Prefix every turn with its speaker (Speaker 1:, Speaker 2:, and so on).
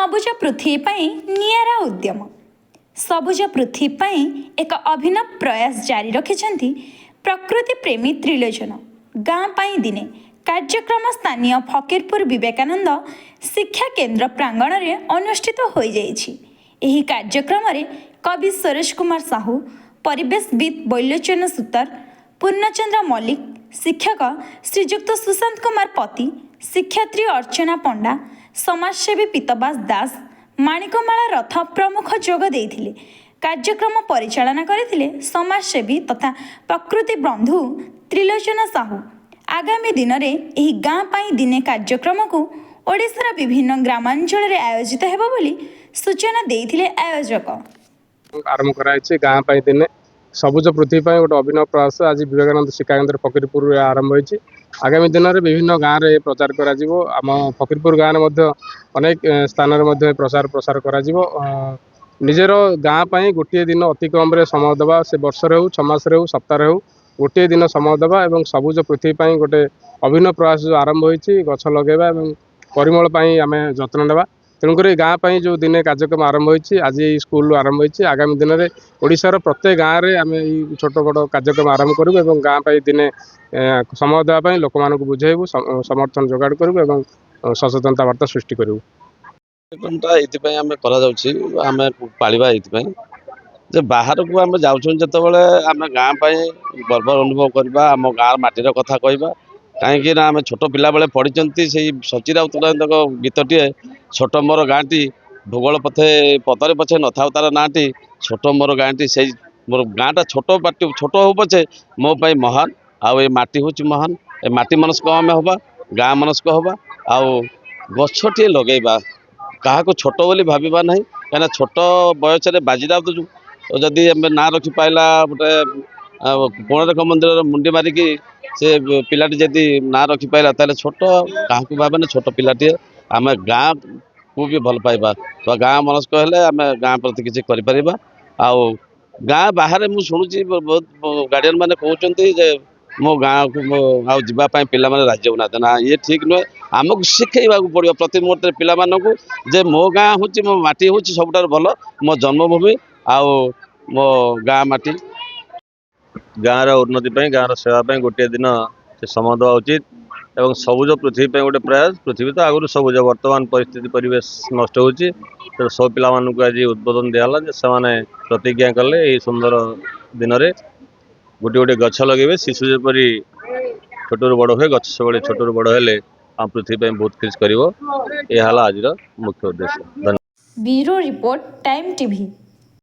Speaker 1: ସବୁଜ ପୃଥିବୀ ପାଇଁ ନିଆରା ଉଦ୍ୟମ। ସବୁଜ ପୃଥିବୀ ପାଇଁ ଏକ ଅଭିନବ ପ୍ରୟାସ ଜାରି ରଖିଛନ୍ତି ପ୍ରକୃତି ପ୍ରେମୀ ତ୍ରିଲୋଚନ। ଗାଁ ପାଇଁ ଦିନେ କାର୍ଯ୍ୟକ୍ରମ ସ୍ଥାନୀୟ ଫକୀରପୁର ବିବେକାନନ୍ଦ ଶିକ୍ଷା କେନ୍ଦ୍ର ପ୍ରାଙ୍ଗଣରେ ଅନୁଷ୍ଠିତ ହୋଇଯାଇଛି। ଏହି କାର୍ଯ୍ୟକ୍ରମରେ କବି ସରୋଜ କୁମାର ସାହୁ, ପରିବେଶବିତ୍ ବୈଲୋଚନ ସୂତର, ପୂର୍ଣ୍ଣଚନ୍ଦ୍ର ମଲ୍ଲିକ, ଶିକ୍ଷକ ଶ୍ରୀଯୁକ୍ତ ସୁଶାନ୍ତ କୁମାର ପତି, ଶିକ୍ଷୟତ୍ରୀ ଅର୍ଚ୍ଚନା ପଣ୍ଡା, ସମାଜସେବୀ ପୀତବାସ ଦାସ, ମାଣିକମାଳା ରଥ ପ୍ରମୁଖ ଯୋଗ ଦେଇଥିଲେ। କାର୍ଯ୍ୟକ୍ରମ ପରିଚାଳନା କରିଥିଲେ ସମାଜସେବୀ ତଥା ପ୍ରକୃତି ବନ୍ଧୁ ତ୍ରିଲୋଚନ ସାହୁ। ଆଗାମୀ ଦିନରେ ଏହି ଗାଁ ପାଇଁ ଦିନେ କାର୍ଯ୍ୟକ୍ରମକୁ ଓଡ଼ିଶାର ବିଭିନ୍ନ ଗ୍ରାମାଞ୍ଚଳରେ ଆୟୋଜିତ ହେବ ବୋଲି ସୂଚନା ଦେଇଥିଲେ ଆୟୋଜକ।
Speaker 2: ଆରମ୍ଭ କରାଯାଇଛି ଗାଁ ପାଇଁ ଦିନେ ସବୁଜ ପୃଥିବୀ ପାଇଁ ଗୋଟେ ଅଭିନବ ପ୍ରୟାସ ଆଜି ବିବେକାନନ୍ଦ ଶିକ୍ଷା କେନ୍ଦ୍ର ଫକୀରପୁରରେ ଆରମ୍ଭ ହୋଇଛି। ଆଗାମୀ ଦିନରେ ବିଭିନ୍ନ ଗାଁରେ ପ୍ରଚାର କରାଯିବ। ଆମ ଫକୀରପୁର ଗାଁରେ ମଧ୍ୟ ଅନେକ ସ୍ଥାନରେ ମଧ୍ୟ ପ୍ରସାର କରାଯିବ। ନିଜର ଗାଁ ପାଇଁ ଗୋଟିଏ ଦିନ ଅତି କମରେ ସମୟ ଦେବା, ସେ ବର୍ଷରେ ହେଉ, 6 ମାସରେ ହେଉ, ସପ୍ତାହରେ ହେଉ, ଗୋଟିଏ ଦିନ ସମୟ ଦେବା ଏବଂ ସବୁଜ ପୃଥିବୀ ପାଇଁ ଗୋଟେ ଅଭିନବ ପ୍ରୟାସ ଯେଉଁ ଆରମ୍ଭ ହୋଇଛି, ଗଛ ଲଗାଇବା ଏବଂ ପରିମଳ ପାଇଁ ଆମେ ଯତ୍ନ ନେବା। ତେଣୁକରି ଗାଁ ପାଇଁ ଯେଉଁ ଦିନେ କାର୍ଯ୍ୟକ୍ରମ ଆରମ୍ଭ ହୋଇଛି, ଆଜି ଏଇ ସ୍କୁଲରୁ ଆରମ୍ଭ ହୋଇଛି। ଆଗାମୀ ଦିନରେ ଓଡ଼ିଶାର ପ୍ରତ୍ୟେକ ଗାଁରେ ଆମେ ଏଇ ଛୋଟ ବଡ଼ କାର୍ଯ୍ୟକ୍ରମ ଆରମ୍ଭ କରିବୁ ଏବଂ ଗାଁ ପାଇଁ ଦିନେ ସମୟ ଦେବା ପାଇଁ ଲୋକମାନଙ୍କୁ ବୁଝାଇବୁ, ସମର୍ଥନ ଯୋଗାଡ଼ କରିବୁ ଏବଂ ସଚେତନତା ବାର୍ତ୍ତା ସୃଷ୍ଟି କରିବୁ।
Speaker 3: ଏଇଥିପାଇଁ ଆମେ କରାଯାଉଛି, ଆମେ ପାଳିବା ଏଇଥିପାଇଁ ଯେ ବାହାରକୁ ଆମେ ଯାଉଛନ୍ତି ଯେତେବେଳେ ଆମେ ଗାଁ ପାଇଁ ଗର୍ବ ଅନୁଭବ କରିବା, ଆମ ଗାଁ ମାଟିର କଥା କହିବା। କାହିଁକି ନା ଆମେ ଛୋଟ ପିଲାବେଳେ ପଢ଼ିଛନ୍ତି ସେଇ ସଚୀ ରାଉତରାୟଙ୍କ ଗୀତଟିଏ, ଛୋଟ ମୋର ଗାଁଟି ଭୂଗୋଳ ପଥରେ ପଛେ ନଥାଉ ତାର ନାଁଟି, ଛୋଟ ମୋର ଗାଁଟି। ସେଇ ମୋର ଗାଁଟା ଛୋଟ ହଉ ପଛେ ମୋ ପାଇଁ ମହାନ। ଆଉ ଏ ମାଟି ହେଉଛି ମହାନ। ଏ ମାଟି ମନସ୍କ ଆମେ ହେବା, ଗାଁ ମନସ୍କ ହେବା, ଆଉ ଗଛଟିଏ ଲଗେଇବା। କାହାକୁ ଛୋଟ ବୋଲି ଭାବିବା ନାହିଁ, କାହିଁକିନା ଛୋଟ ବୟସରେ ବାଜି ରାଉତ ଯଦି ଆମେ ନାଁ ରଖିପାଇଲା ଗୋଟେ କୋଣାର୍କ ମନ୍ଦିରର ମୁଣ୍ଡି ମାରିକି ସେ ପିଲାଟି ଯଦି ନାଁ ରଖିପାଇଲା ତାହେଲେ ଛୋଟ କାହାକୁ ଭାବେନି, ଛୋଟ ପିଲାଟିଏ। ଆମେ ଗାଁକୁ ବି ଭଲ ପାଇବା, ଗାଁ ମନସ୍କ ହେଲେ ଆମେ ଗାଁ ପ୍ରତି କିଛି କରିପାରିବା। ଆଉ ଗାଁ ବାହାରେ ମୁଁ ଶୁଣୁଛି ବହୁତ ଗାର୍ଡିଆନ ମାନେ କହୁଛନ୍ତି ଯେ ମୋ ଗାଁକୁ ଆଉ ଯିବା ପାଇଁ ପିଲାମାନେ ରାଜି ହେଉନାହାନ୍ତି। ନା, ଇଏ ଠିକ ନୁହେଁ। ଆମକୁ ଶିଖେଇବାକୁ ପଡ଼ିବ ପ୍ରତି ମୁହୂର୍ତ୍ତରେ ପିଲାମାନଙ୍କୁ ଯେ ମୋ ଗାଁ ହେଉଛି, ମୋ ମାଟି ହେଉଛି ସବୁଠାରୁ ଭଲ, ମୋ ଜନ୍ମଭୂମି ଆଉ ମୋ ଗାଁ ମାଟି। ଗାଁର ଉନ୍ନତି ପାଇଁ, ଗାଁର ସେବା ପାଇଁ ଗୋଟିଏ ଦିନ ସେ ସମୟ ଦେବା ଉଚିତ ଏବଂ ସବୁଜ ପୃଥିବୀ ପାଇଁ ଗୋଟେ ପ୍ରୟାସ। ପୃଥିବୀ ତ ଆଗରୁ ସବୁଜ, ବର୍ତ୍ତମାନ ପରିସ୍ଥିତି ପରିବେଶ ନଷ୍ଟ ହେଉଛି। ତେଣୁ ସବୁ ପିଲାମାନଙ୍କୁ ଆଜି ଉଦ୍ବୋଧନ ଦିଆହେଲା ଯେ ସେମାନେ ପ୍ରତିଜ୍ଞା କଲେ ଏଇ ସୁନ୍ଦର ଦିନରେ ଗୋଟେ ଗଛ ଲଗେଇବେ। ଶିଶୁ ଯେପରି ଛୋଟରୁ ବଡ଼ ହୁଏ, ଗଛ ସବୁବେଳେ ଛୋଟରୁ ବଡ଼ ହେଲେ ଆମ ପୃଥିବୀ ପାଇଁ ବହୁତ କିଛି କରିବ। ଏହା ହେଲା ଆଜିର ମୁଖ୍ୟ ଉଦ୍ଦେଶ୍ୟ। ଧନ୍ୟବାଦ।
Speaker 1: Bureau report, time TV.